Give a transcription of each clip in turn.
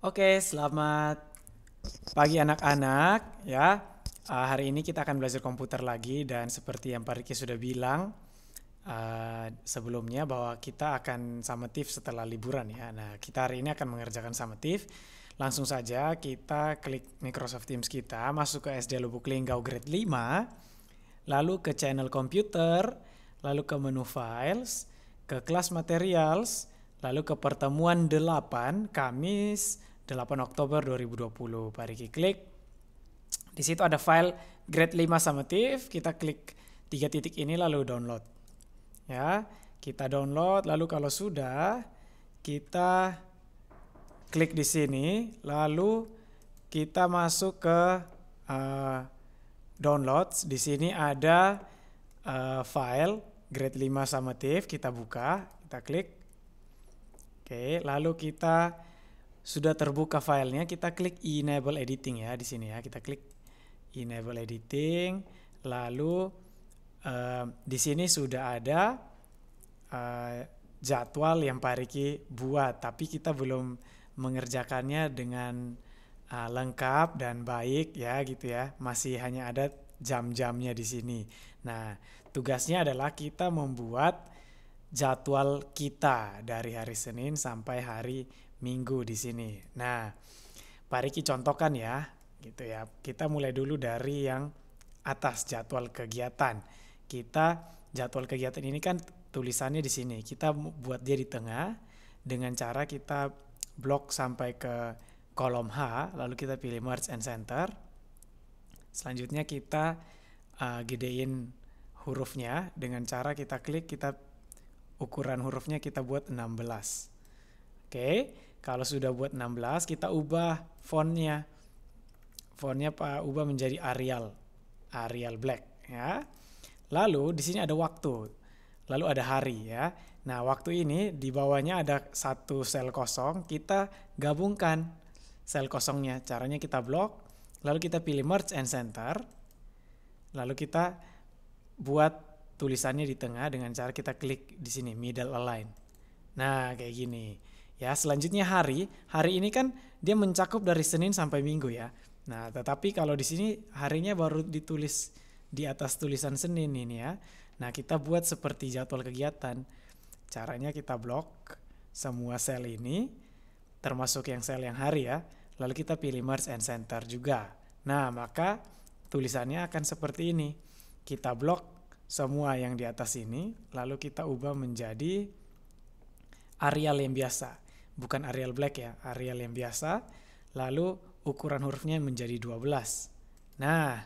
Oke, selamat pagi anak-anak ya. Hari ini kita akan belajar komputer lagi dan seperti yang Pak Riki sudah bilang sebelumnya bahwa kita akan summative setelah liburan ya. Nah, kita hari ini akan mengerjakan summative. Langsung saja kita klik Microsoft Teams kita, masuk ke SD Lubuk Linggau grade 5, lalu ke channel komputer, lalu ke menu files, ke kelas materials, lalu ke pertemuan 8 Kamis 8 Oktober 2020. Pak Riki klik. Di situ ada file grade 5 summative, kita klik 3 titik ini lalu download. Ya, kita download lalu kalau sudah kita klik di sini lalu kita masuk ke downloads. Di sini ada file grade 5 summative, kita buka, kita klik. Oke, lalu kita sudah terbuka filenya, kita klik enable editing ya di sini ya. Kita klik enable editing, lalu di sini sudah ada jadwal yang Pak Riki buat, tapi kita belum mengerjakannya dengan lengkap dan baik ya gitu ya. Masih hanya ada jam-jamnya di sini. Nah, tugasnya adalah kita membuat jadwal kita dari hari Senin sampai hari Minggu di sini. Nah, Pak Riki contohkan ya, gitu ya. Kita mulai dulu dari yang atas, jadwal kegiatan. Kita jadwal kegiatan ini kan tulisannya di sini. Kita buat dia di tengah dengan cara kita blok sampai ke kolom H, lalu kita pilih merge and center. Selanjutnya kita gedein hurufnya dengan cara kita klik, kita ukuran hurufnya kita buat 16. Oke, kalau sudah buat 16, kita ubah fontnya. Fontnya Pak ubah menjadi Arial black ya. Lalu di sini ada waktu. Lalu ada hari ya. Nah, waktu ini di bawahnya ada satu sel kosong, kita gabungkan sel kosongnya. Caranya kita blok, lalu kita pilih merge and center. Lalu kita buat tulisannya di tengah dengan cara kita klik di sini middle align. Nah, kayak gini. Ya, selanjutnya hari ini kan dia mencakup dari Senin sampai Minggu ya. Nah, tetapi kalau di sini harinya baru ditulis di atas tulisan Senin ini ya. Nah, kita buat seperti jadwal kegiatan. Caranya kita blok semua sel ini, termasuk yang sel yang hari ya. Lalu kita pilih merge and center juga. Nah, maka tulisannya akan seperti ini. Kita blok semua yang di atas ini, lalu kita ubah menjadi Arial yang biasa. Bukan Arial black ya, Arial yang biasa. Lalu ukuran hurufnya menjadi 12. Nah,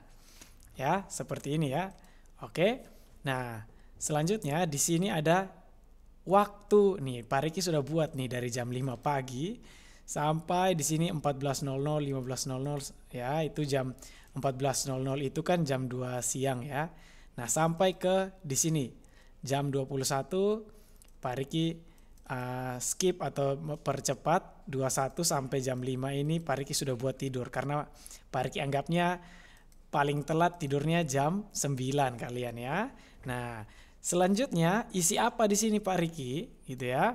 ya seperti ini ya. Oke. Nah, selanjutnya di sini ada waktu. Nih, Pak Riki sudah buat nih dari jam 5 pagi sampai di sini 14.00, 15.00 ya, itu jam 14.00 itu kan jam 2 siang ya. Nah, sampai ke di sini jam 21 Pak Riki skip atau percepat 21 sampai jam 5 ini Pak Riki sudah buat tidur karena Pak Riki anggapnya paling telat tidurnya jam 9 kalian ya. Nah, selanjutnya isi apa di sini Pak Riki gitu ya.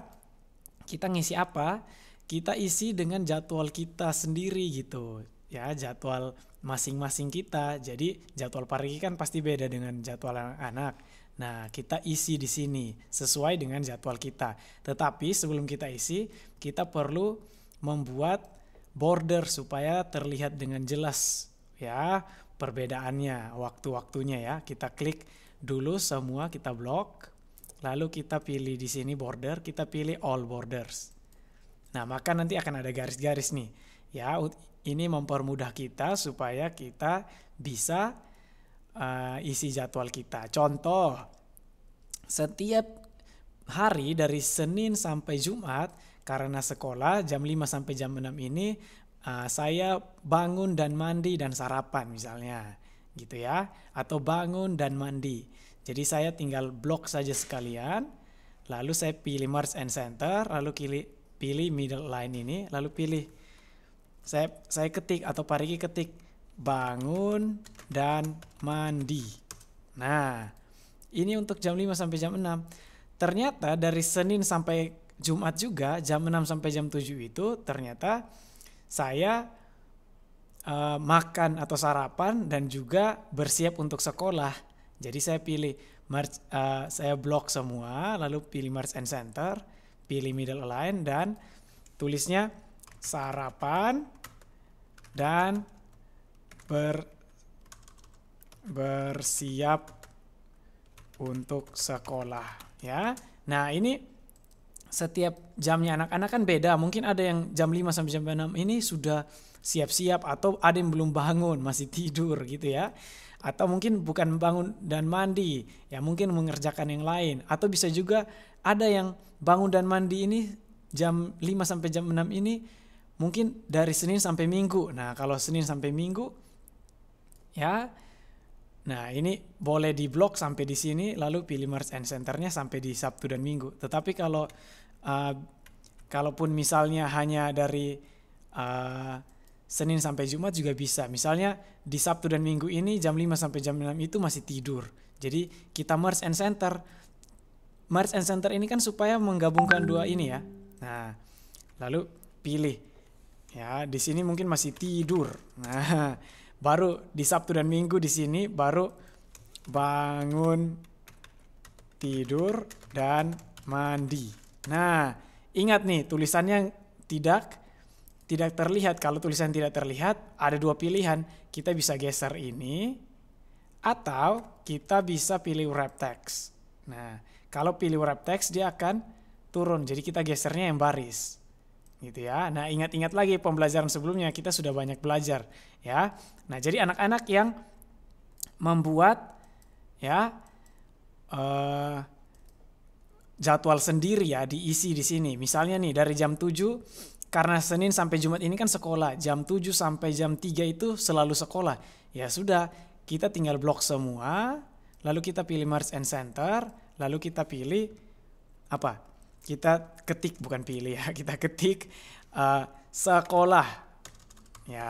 Kita ngisi apa? Kita isi dengan jadwal kita sendiri gitu. Ya, jadwal masing-masing kita. Jadi jadwal Pak Riki kan pasti beda dengan jadwal anak-anak. Nah, kita isi di sini sesuai dengan jadwal kita. Tetapi sebelum kita isi, kita perlu membuat border supaya terlihat dengan jelas ya perbedaannya, waktu-waktunya ya. Kita klik dulu semua, kita blok. Lalu kita pilih di sini border, kita pilih all borders. Nah, maka nanti akan ada garis-garis nih. Ya, ini mempermudah kita supaya kita bisa isi jadwal kita. Contoh, setiap hari dari Senin sampai Jumat karena sekolah jam 5 sampai jam 6 ini saya bangun dan mandi dan sarapan misalnya gitu ya, atau bangun dan mandi. Jadi saya tinggal blok saja sekalian, lalu saya pilih merge and center, lalu pilih middle line ini, lalu pilih saya ketik atau Pak Riki ketik bangun dan mandi. Nah, ini untuk jam 5 sampai jam 6. Ternyata dari Senin sampai Jumat juga jam 6 sampai jam 7 itu ternyata saya makan atau sarapan dan juga bersiap untuk sekolah. Jadi saya pilih saya blok semua, lalu pilih merge and center, pilih middle align dan tulisnya sarapan dan bersiap untuk sekolah ya. Nah, ini setiap jamnya anak-anak kan beda. Mungkin ada yang jam 5 sampai jam 6 ini sudah siap-siap, atau ada yang belum bangun, masih tidur gitu ya. Atau mungkin bukan bangun dan mandi, ya mungkin mengerjakan yang lain. Atau bisa juga ada yang bangun dan mandi ini jam 5 sampai jam 6 ini mungkin dari Senin sampai Minggu. Nah, kalau Senin sampai Minggu ya, nah ini boleh di blok sampai di sini, lalu pilih merge and centernya sampai di Sabtu dan Minggu. Tetapi kalaupun misalnya hanya dari Senin sampai Jumat juga bisa. Misalnya di Sabtu dan Minggu ini jam 5 sampai jam 6 itu masih tidur. Jadi kita merge and center. Merge and center ini kan supaya menggabungkan dua ini ya. Nah, lalu pilih. Ya, di sini mungkin masih tidur. Nah, baru di Sabtu dan Minggu di sini baru bangun, tidur, dan mandi. Nah, ingat nih tulisannya tidak terlihat. Kalau tulisan tidak terlihat, ada dua pilihan. Kita bisa geser ini, atau kita bisa pilih wrap text. Nah, kalau pilih wrap text dia akan turun. Jadi kita gesernya yang baris. Gitu ya. Nah, ingat-ingat lagi pembelajaran sebelumnya kita sudah banyak belajar ya. Nah, jadi anak-anak yang membuat ya jadwal sendiri ya diisi di sini. Misalnya nih dari jam 7, karena Senin sampai Jumat ini kan sekolah, jam 7 sampai jam 3 itu selalu sekolah. Ya sudah, kita tinggal blok semua, lalu kita pilih merge and center, lalu kita pilih apa? Kita ketik, bukan pilih ya, kita ketik sekolah. Ya,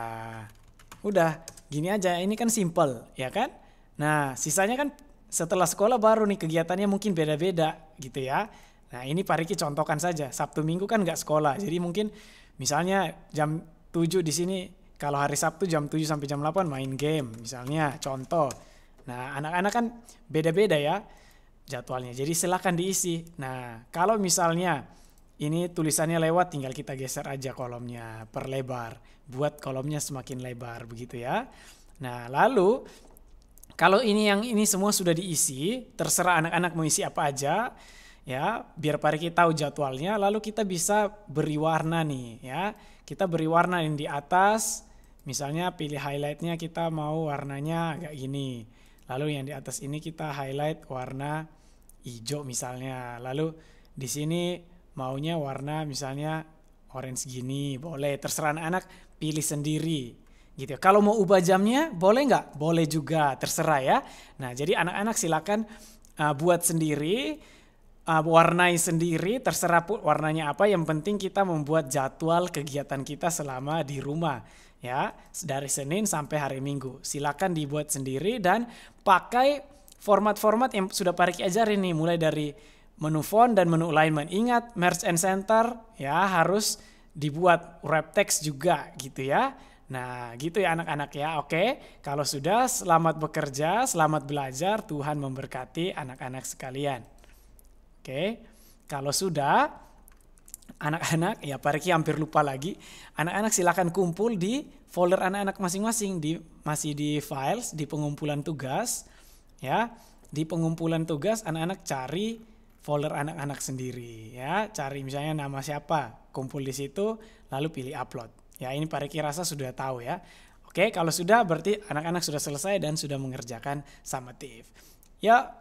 udah gini aja, ini kan simple ya kan? Nah, sisanya kan setelah sekolah baru nih kegiatannya mungkin beda-beda gitu ya. Nah, ini Pak Riki contohkan saja. Sabtu Minggu kan nggak sekolah. Jadi mungkin misalnya jam 7 di sini, kalau hari Sabtu jam 7 sampai jam 8 main game misalnya, contoh. Nah, anak-anak kan beda-beda ya jadwalnya. Jadi silakan diisi. Nah, kalau misalnya ini tulisannya lewat, tinggal kita geser aja kolomnya, perlebar. Buat kolomnya semakin lebar begitu ya. Nah, lalu kalau ini semua sudah diisi, terserah anak-anak mau isi apa aja. Ya, biar Pak Riki tahu jadwalnya, lalu kita bisa beri warna nih ya. Kita beri warna yang di atas, misalnya pilih highlightnya kita mau warnanya agak gini. Lalu yang di atas ini kita highlight warna hijau misalnya. Lalu di sini maunya warna misalnya orange gini, boleh. Terserah anak-anak pilih sendiri gitu. Kalau mau ubah jamnya boleh nggak? Boleh juga, terserah ya. Nah, jadi anak-anak silakan buat sendiri. Warnai sendiri, terserah warnanya apa, yang penting kita membuat jadwal kegiatan kita selama di rumah ya, dari Senin sampai hari Minggu. Silakan dibuat sendiri dan pakai format-format yang sudah Pak Riki ajarin nih, mulai dari menu font dan menu alignment. Ingat, merge and center ya harus dibuat, wrap text juga gitu ya. Nah, gitu ya anak-anak ya. Oke, kalau sudah, selamat bekerja, selamat belajar, Tuhan memberkati anak-anak sekalian. Oke, kalau sudah, anak-anak, ya Pak Riki hampir lupa lagi, anak-anak silakan kumpul di folder anak-anak masing-masing, masih di files, di pengumpulan tugas, ya. Di pengumpulan tugas, anak-anak cari folder anak-anak sendiri, ya. Cari misalnya nama siapa, kumpul di situ, lalu pilih upload. Ya, ini Pak Riki rasa sudah tahu ya. Oke, kalau sudah berarti anak-anak sudah selesai dan sudah mengerjakan summative. Ya.